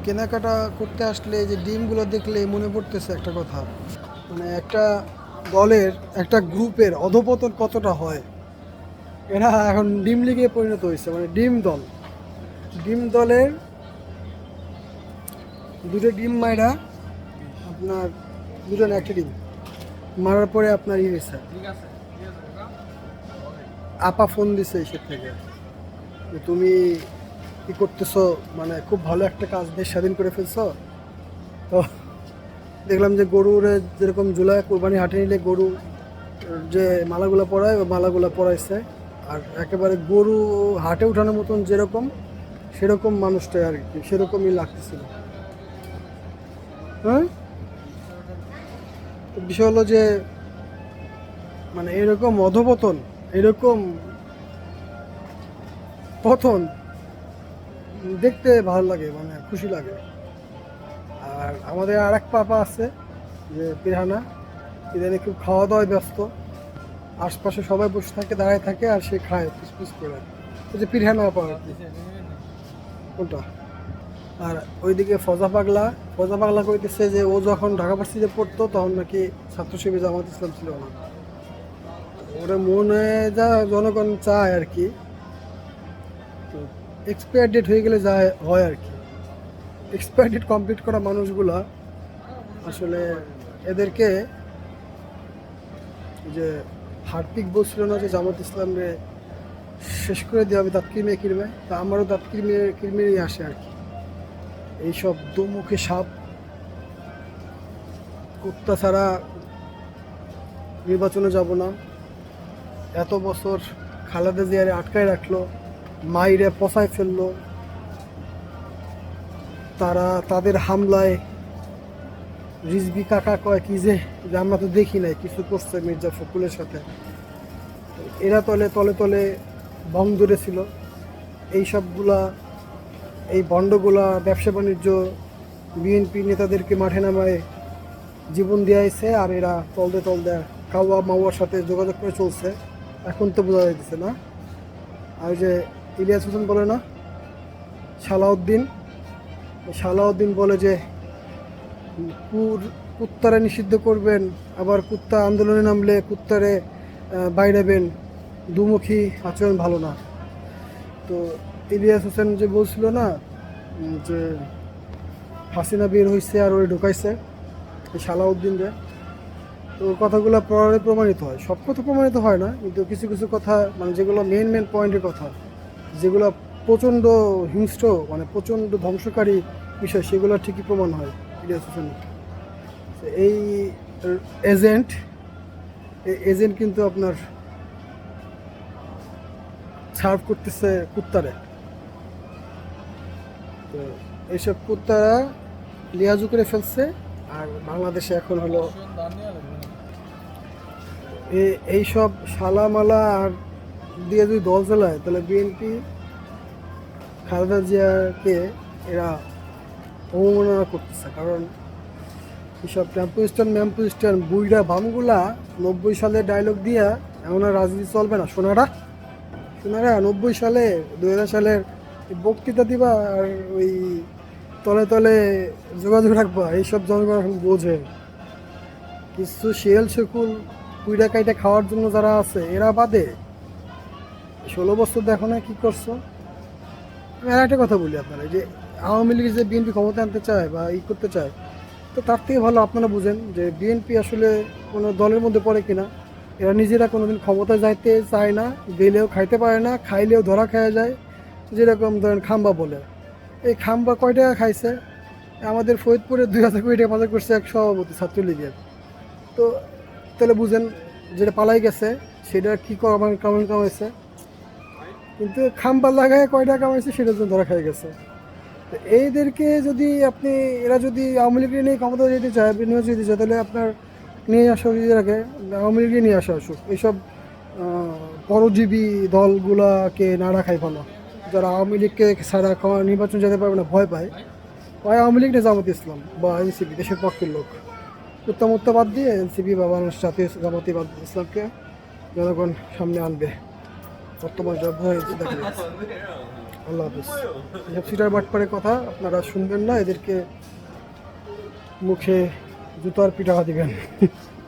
কেনাকাটা করতে আসলে যে ডিমগুলো দেখলে মনে পড়তেছে একটা কথা, মানে একটা দলের একটা গ্রুপের অধপতন কতটা হয়। এরা এখন ডিম লিগে পরিণত হয়েছে, মানে ডিম দলের দুটো ডিম মাইরা আপনার দুটো না একটা ডিম মারার পরে আপনার হয়েছে, আপা ফোন দিছে এসব থেকে যে তুমি কি করতেছো, মানে খুব ভালো একটা কাজ দেশ স্বাধীন করে ফেলছো। তো দেখলাম যে গরুর যেরকম জুলাই কোরবানি হাটে নিলে গরু যে মালাগুলো পরায় ওই মালাগুলো পরাইছে, আর একেবারে গরু হাটে উঠানোর মতন যেরকম সেরকম মানুষটাই আর কি, সেরকমই লাগতেছিল। হ্যাঁ, তো বিষয় হলো যে মানে এরকম অধপতন, এরকম পতন দেখতে ভালো লাগে, মানে খুশি লাগে। আর আমাদের আর এক পাপা আছে যে পিরানা, ইদানিং খুব খাওয়া দাওয়ায় ব্যস্ত, আশপাশে সবাই বসে থাকে, দাঁড়ায় থাকে, আর সে খায় ফুসফুস করে। ওই যে পিরানা আপা আর কি, কোনটা। আর ওইদিকে ফজা পাগলা কইতেছে যে ও যখন ঢাকা ভার্সিটিতে পড়তো তখন নাকি ছাত্রশিবির জামাত ইসলাম ছিল না। ওরা মনে যা জনগণ চায় আর কি, তো এক্সপায়ার ডেট হয়ে গেলে যা হয় আর কি। এক্সপায়ার ডেট কমপ্লিট করা মানুষগুলা আসলে এদেরকে যে হার্পিক বলছিল না যে জামাত ইসলামরে শেষ করে দেওয়া হবে দাঁত কিরমে কিরমে, তা আমারও দাঁত কিরমিয়ে আসে আর কি। এইসব দুমুখী সাপ কুত্তা ছাড়া নির্বাচনে যাব না। এত বছর খালেদা জিয়ারে আটকায় রাখলো, মাইরে পচায় ফেললো, তারা তাদের হামলায় রিজভি কাকা কয় কি যে আমরা তো দেখি নাই কিছু করছে মির্জা ফখরুলের সাথে। এরা তলে তলে তলে বং ধরেছিল। এই সবগুলা, এই ভণ্ডগুলা ব্যবসা বাণিজ্য বিএনপি নেতাদেরকে মাঠে নামায় জীবন দিয়েছে, আর এরা তলদে তলদে কাওয়া মাওয়ার সাথে যোগাযোগ করে চলছে। এখন তো বোঝা যাইতেছে না। আর যে ইলিয়াস হোসেন বলে না, সালাউদ্দিন বলে যে কুত্তারে নিষিদ্ধ করবেন, আবার কুত্তা আন্দোলনে নামলে কুত্তারে বাইরাবেন, দুমুখী আচরণ ভালো না। তো ইলিয়াস হোসেন যে বলছিল না যে হাসিনা বের হয়েছে আর ওরে ঢুকাইছে সালাউদ্দিন রে, তো কথাগুলো পরে প্রমাণিত হয়। সব কথা প্রমাণিত হয় না, কিন্তু কিছু কিছু কথা, মানে যেগুলো মেন পয়েন্টের কথা, যেগুলো প্রচণ্ড হিংস্র, মানে প্রচণ্ড ধ্বংসকারী বিষয়, সেগুলো ঠিকই প্রমাণ হয় ইলিয়াস হোসেন। এই এজেন্ট কিন্তু আপনার সার্ভ করতেছে কুত্তারে। তো এইসব কুত্তারা লিয়াজু করে ফেলছে। আর বাংলাদেশে এখন হলো এইসব শালামালা আর দিয়ে যদি দল চালায়, তাহলে বিএনপি খালেদা জিয়াকে এরা অবমাননা করতেছে। কারণ এসব ম্যাম্পু স্ট্যান্ড বুইড়া বামগুলা 90 সালে ডায়লগ দিয়া এমন আর রাজনীতি চলবে না। সোনারা 90 সালে 2000 সালের বক্তৃতা দিবা আর ওই তলে তলে যোগাযোগ রাখবা, এইসব জনগণ এখন বোঝে। কিছু শিয়াল শকুল কুইডা কাইটা খাওয়ার জন্য যারা আছে এরা বাদে 16 বছর দেখো না কি করছো। আমি আর একটা কথা বলি আপনারা, যে আওয়ামী লীগ যে বিএনপি ক্ষমতা আনতে চায় বা করতে চায়, তো তার থেকে ভালো আপনারা বুঝেন যে বিএনপি আসলে কোনো দলের মধ্যে পড়ে কিনা। এরা নিজেরা কোনোদিন ক্ষমতায় যাইতে চায় না, গেলেও খাইতে পারে না, খাইলেও ধরা খাওয়া যায়। যেরকম ধরেন খাম্বা বলে, এই খাম্বা কয় টাকা খাইছে? আমাদের ফরিদপুরে 2000 কোটি টাকা পাচার করছে এক সভাপতি ছাত্রলীগের। তো তাহলে বুঝেন যেটা পালাই গেছে সেটা কী কামাইছে, কিন্তু খাম্বা লাগায় কয় টাকা কামাইছে সেটার জন্য ধরা খাই গেছে। তো এইদেরকে যদি আপনি, এরা যদি আওয়ামী লীগকে নিয়ে ক্ষমতা যেতে চায়, বিনিয়োগ যেতে চায়, তাহলে আপনার নিয়ে আসা যদি রাখে আওয়ামী লীগকে নিয়ে আসা আসুক। এইসব পরজীবী দলগুলাকে না রাখাই ভালো। যারা আওয়ামী লীগকে ছাড়া নির্বাচন যেতে পারবে না ভয় পায়, হয় আওয়ামী লীগ না জামাত ইসলাম বা এনসিপি, দেশের পক্ষের লোক। উত্তমত্ব বাদ দিয়ে এনসিপি বা বাংলাদেশ জাতীয় জামাতি বাদ ইসলামকে জনগণ সামনে আনবে। বর্তমান দেখা যাচ্ছে। আল্লাহ হাফিজ। এসব সিটার বাটপারের কথা আপনারা শুনবেন না, এদেরকে মুখে জুতার পিটা দিবেন।